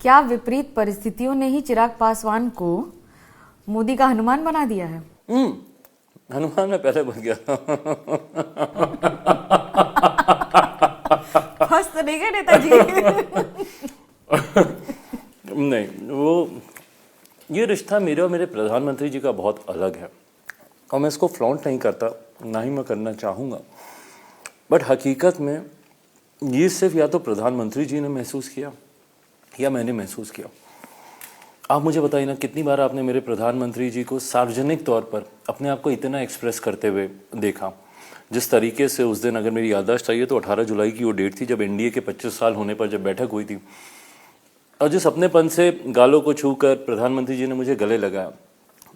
क्या विपरीत परिस्थितियों ने ही चिराग पासवान को मोदी का हनुमान बना दिया है? हनुमान मैं पहले बन गया। फंस तो नहीं गए नेताजी? नहीं, वो ये रिश्ता मेरे और मेरे प्रधानमंत्री जी का बहुत अलग है और मैं इसको फ्लॉन्ट नहीं करता, ना ही मैं करना चाहूँगा। बट हकीकत में ये सिर्फ या तो प्रधानमंत्री जी ने महसूस किया या मैंने महसूस किया। आप मुझे बताइए ना, कितनी बार आपने मेरे प्रधानमंत्री जी को सार्वजनिक तौर पर अपने आप को इतना एक्सप्रेस करते हुए देखा? जिस तरीके से उस दिन, अगर मेरी याददाश्त चाहिए तो 18 जुलाई की वो डेट थी जब एनडीए के 25 साल होने पर जब बैठक हुई थी, और जिस अपनेपन से गालों को छूकर प्रधानमंत्री जी ने मुझे गले लगाया,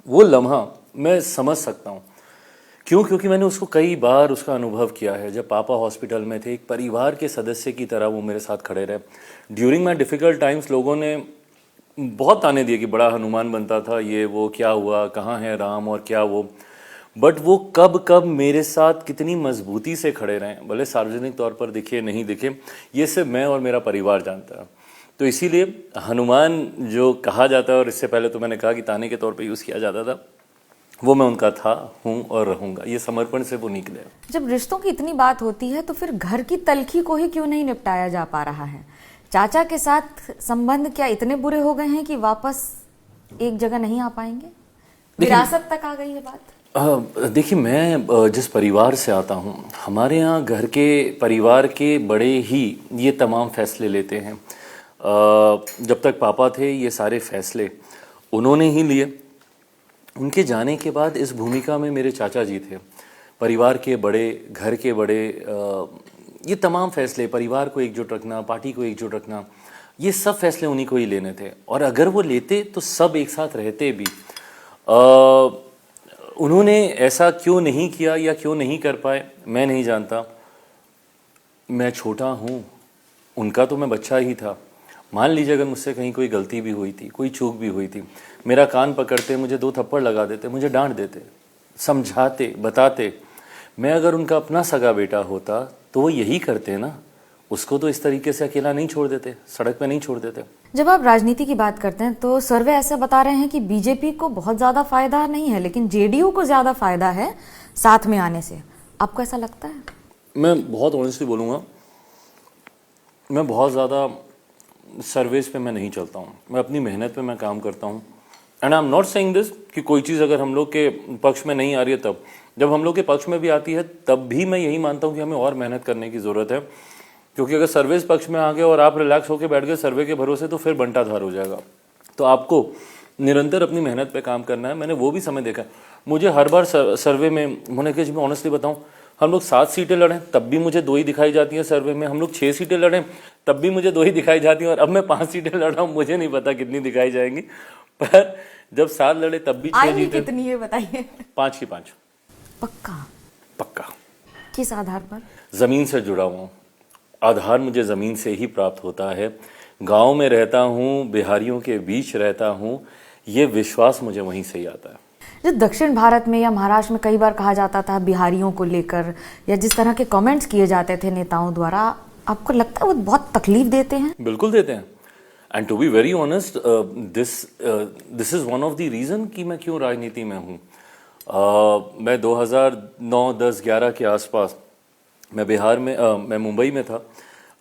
वो लम्हा मैं समझ सकता हूँ। क्यों? क्योंकि मैंने उसको कई बार उसका अनुभव किया है। जब पापा हॉस्पिटल में थे, एक परिवार के सदस्य की तरह वो मेरे साथ खड़े रहे। ड्यूरिंग माई डिफ़िकल्ट टाइम्स लोगों ने बहुत ताने दिए कि बड़ा हनुमान बनता था, ये वो, क्या हुआ, कहाँ है राम और क्या वो। बट वो कब कब मेरे साथ कितनी मजबूती से खड़े रहे, भले सार्वजनिक तौर पर दिखे नहीं दिखे, ये सिर्फ मैं और मेरा परिवार जानता है। तो इसीलिए हनुमान जो कहा जाता है, और इससे पहले तो मैंने कहा कि ताने के तौर पे यूज़ किया जाता था, वो मैं उनका था, हूँ और रहूँगा। ये समर्पण से वो निकले। जब रिश्तों की इतनी बात होती है तो फिर घर की तलखी को ही क्यों नहीं निपटाया जा पा रहा है? चाचा के साथ संबंध क्या इतने बुरे हो गए हैं कि वापस एक जगह नहीं आ पाएंगे? विरासत तक आ गई है बात। देखिए, मैं जिस परिवार से आता हूँ, हमारे यहाँ घर के परिवार के बड़े ही ये तमाम फैसले लेते हैं। जब तक पापा थे ये सारे फैसले उन्होंने ही लिए। उनके जाने के बाद इस भूमिका में मेरे चाचा जी थे। परिवार के बड़े, घर के बड़े, ये तमाम फैसले, परिवार को एकजुट रखना, पार्टी को एकजुट रखना, ये सब फैसले उन्हीं को ही लेने थे। और अगर वो लेते तो सब एक साथ रहते भी। उन्होंने ऐसा क्यों नहीं किया या क्यों नहीं कर पाए, मैं नहीं जानता। मैं छोटा हूँ, उनका तो मैं बच्चा ही था। मान लीजिए अगर मुझसे कहीं कोई गलती भी हुई थी, कोई चूक भी हुई थी, मेरा कान पकड़ते, मुझे 2 थप्पड़ लगा देते, मुझे डांट देते, समझाते, बताते। मैं अगर उनका अपना सगा बेटा होता तो वो यही करते ना। उसको तो इस तरीके से अकेला नहीं छोड़ देते, सड़क पे नहीं छोड़ देते। जब आप राजनीति की बात करते हैं तो सर्वे ऐसा बता रहे हैं कि बीजेपी को बहुत ज्यादा फायदा नहीं है, लेकिन जेडीयू को ज्यादा फायदा है साथ में आने से। आपको ऐसा लगता है? मैं बहुत ऑनेस्टली बोलूँगा, मैं बहुत ज़्यादा सर्वेस पे मैं नहीं चलता हूँ। मैं अपनी मेहनत पे मैं काम करता हूँ। And I am not saying this कि कोई चीज़ अगर हम लोग के पक्ष में नहीं आ रही है तब, जब हम लोग के पक्ष में भी आती है तब भी मैं यही मानता हूँ कि हमें और मेहनत करने की ज़रूरत है। क्योंकि अगर सर्विस पक्ष में आ गए और आप रिलैक्स होकर बैठ गए सर्वे के भरोसे, तो फिर बंटाधार हो जाएगा। तो आपको निरंतर अपनी मेहनत पे काम करना है। मैंने वो भी समय देखा। मुझे हर बार सर्वे में, मैंने कहा, मैं ऑनेस्टली बताऊं, हम लोग 7 सीटें लड़ें तब भी मुझे 2 ही दिखाई जाती हैं सर्वे में। हम लोग 6 सीटें लड़ें तब भी मुझे 2 ही दिखाई जाती हैं। और अब मैं 5 सीटें लड़ रहा हूँ, मुझे नहीं पता कितनी दिखाई जाएंगी। पर जब 7 लड़े तब भी 6 जीते। कितनी है बताइए? 5 की 5। पक्का? पक्का। किस आधार पर? ज़मीन से जुड़ा हुआ हूँ। आधार मुझे ज़मीन से ही प्राप्त होता है। गांव में रहता हूँ, बिहारियों के बीच रहता हूँ, ये विश्वास मुझे वहीं से ही आता है। जो दक्षिण भारत में या महाराष्ट्र में कई बार कहा जाता था बिहारियों को लेकर, या जिस तरह के कमेंट्स किए जाते थे नेताओं द्वारा, आपको लगता है वो बहुत तकलीफ देते हैं? बिल्कुल देते हैं। And to be very honest, this is one of the reason कि मैं क्यों राजनीति में हूँ। मैं 2009, 10, 11 के आसपास मैं बिहार में, मैं मुंबई में था।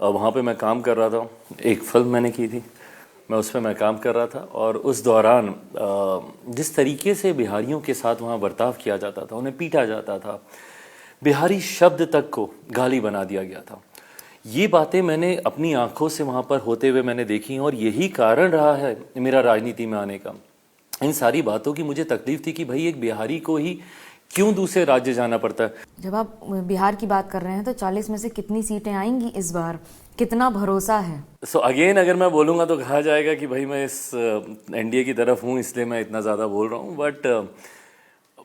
वहाँ पे मैं काम कर रहा था। एक फिल्म मैंने की थी, मैं उस पर मैं काम कर रहा था। और उस दौरान जिस तरीके से बिहारियों के साथ वहाँ बर्ताव किया जाता था, उन्हें पीटा जाता था, बिहारी शब्द तक को गाली बना दिया गया था। ये बातें मैंने अपनी आंखों से वहाँ पर होते हुए मैंने देखी, और यही कारण रहा है मेरा राजनीति में आने का। इन सारी बातों की मुझे तकलीफ थी कि भाई एक बिहारी को ही क्यों दूसरे राज्य जाना पड़ता है। जब आप बिहार की बात कर रहे हैं तो 40 में से कितनी सीटें आएंगी इस बार? कितना भरोसा है? सो अगेन, अगर मैं बोलूँगा तो कहा जाएगा कि भाई मैं इस एनडीए की तरफ हूँ, इसलिए मैं इतना ज़्यादा बोल रहा हूँ। बट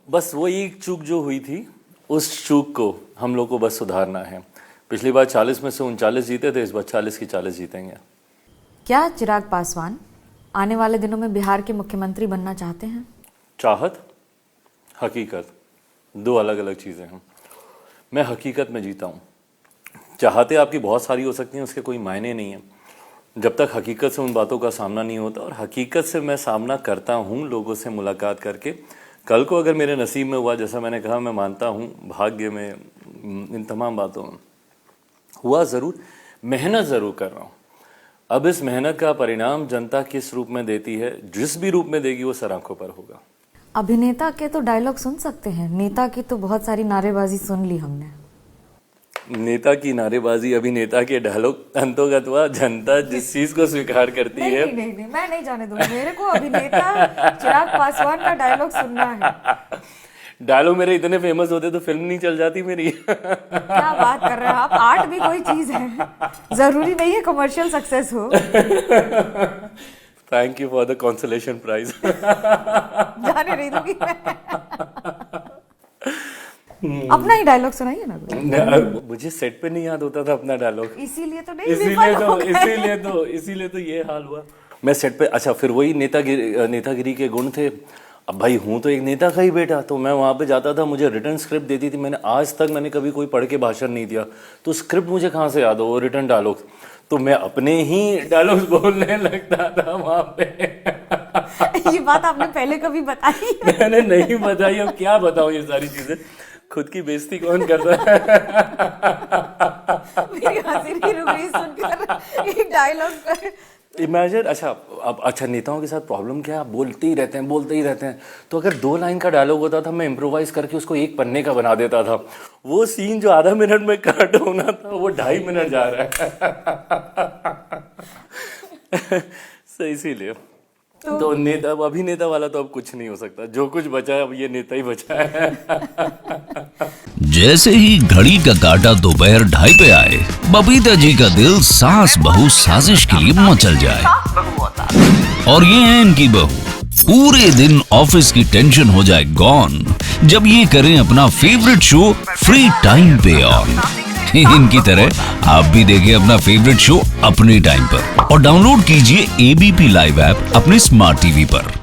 बस वो एक चूक जो हुई थी, उस चूक को हम लोग को बस सुधारना है। पिछली बार 40 में से 39 जीते थे, इस बार 40 की 40 जीतेंगे। क्या चिराग पासवान आने वाले दिनों में बिहार के मुख्यमंत्री बनना चाहते हैं? चाहत, हकीकत, 2 अलग अलग चीज़ें हैं। मैं हकीकत में जीता हूँ। चाहते आपकी बहुत सारी हो सकती हैं, उसके कोई मायने नहीं है। जब तक हकीकत से उन बातों का सामना नहीं होता, और हकीकत से मैं सामना करता हूँ लोगों से मुलाकात करके। कल को अगर मेरे नसीब में हुआ, जैसा मैंने कहा, मैं मानता हूँ भाग्य में, इन तमाम बातों में हुआ ज़रूर, मेहनत ज़रूर कर रहा हूँ। अब इस मेहनत का परिणाम जनता किस रूप में देती है, जिस भी रूप में देगी वो सर आंखों पर होगा। अभिनेता के तो डायलॉग सुन सकते हैं, नेता की तो बहुत सारी नारेबाजी सुन ली हमने। नेता की नारेबाजी, अभिनेता के डायलॉग, अंतोगत्वा जनता जिस चीज को स्वीकार करती है। नहीं, मैं नहीं जाने दूंगी। मेरे को अभिनेता चिराग पासवान का डायलॉग सुनना है। डायलॉग मेरे इतने फेमस होते तो फिल्म नहीं चल जाती मेरी। क्या बात कर रहे हैं आप, आर्ट भी कोई चीज है, जरूरी नहीं है कमर्शियल सक्सेस हो। Thank you for the consolation prize. जाने नहीं दूंगी मैं। अपना ही डायलॉग सुनाइए ना। मुझे सेट पे नहीं याद होता था अपना डायलॉग, इसीलिए तो नहीं, इसीलिए तो ये हाल हुआ। मैं सेट पे, अच्छा फिर वही नेतागिरी के गुण थे। अब भाई हूँ तो एक नेता का ही बेटा, तो मैं वहाँ पे जाता था, मुझे रिटर्न स्क्रिप्ट देती थी। मैंने आज तक कभी कोई पढ़ के भाषण नहीं दिया, तो स्क्रिप्ट मुझे कहाँ से याद हो, वो रिटर्न डायलॉग, तो मैं अपने ही डायलॉग्स बोलने लगता था वहाँ पे। ये बात आपने पहले कभी बताई? मैंने नहीं बताई, अब क्या बताऊँ ये सारी चीजें, खुद की बेइज्जती कौन करता है। मेरी हंसी नहीं रुक रही सुनकर एक डायलॉग। इमेजिन, अच्छा नेताओं के साथ प्रॉब्लम क्या है, आप बोलते ही रहते हैं। तो अगर 2 लाइन का डायलॉग होता था, मैं इम्प्रोवाइज करके उसको 1 पन्ने का बना देता था। वो सीन जो आधा मिनट में कट होना था, वो 2.5 मिनट जा रहा है। सही, इसीलिए तो नेता, अब अभिनेता वाला तो अब कुछ नहीं हो सकता। जो कुछ बचा है अब ये नेता ही बचा है। जैसे ही घड़ी का काटा दोपहर 2:30 पे आए, बबीता जी का दिल सास बहू साजिश के लिए मचल जाए। और ये है इनकी बहू, पूरे दिन ऑफिस की टेंशन हो जाए गॉन जब ये करें अपना फेवरेट शो फ्री टाइम पे ऑन। इनकी तरह आप भी देखिए अपना फेवरेट शो अपने टाइम पर और डाउनलोड कीजिए एबीपी लाइव ऐप अपने स्मार्ट टीवी पर।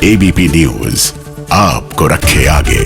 एबीपी न्यूज आपको रखे आगे।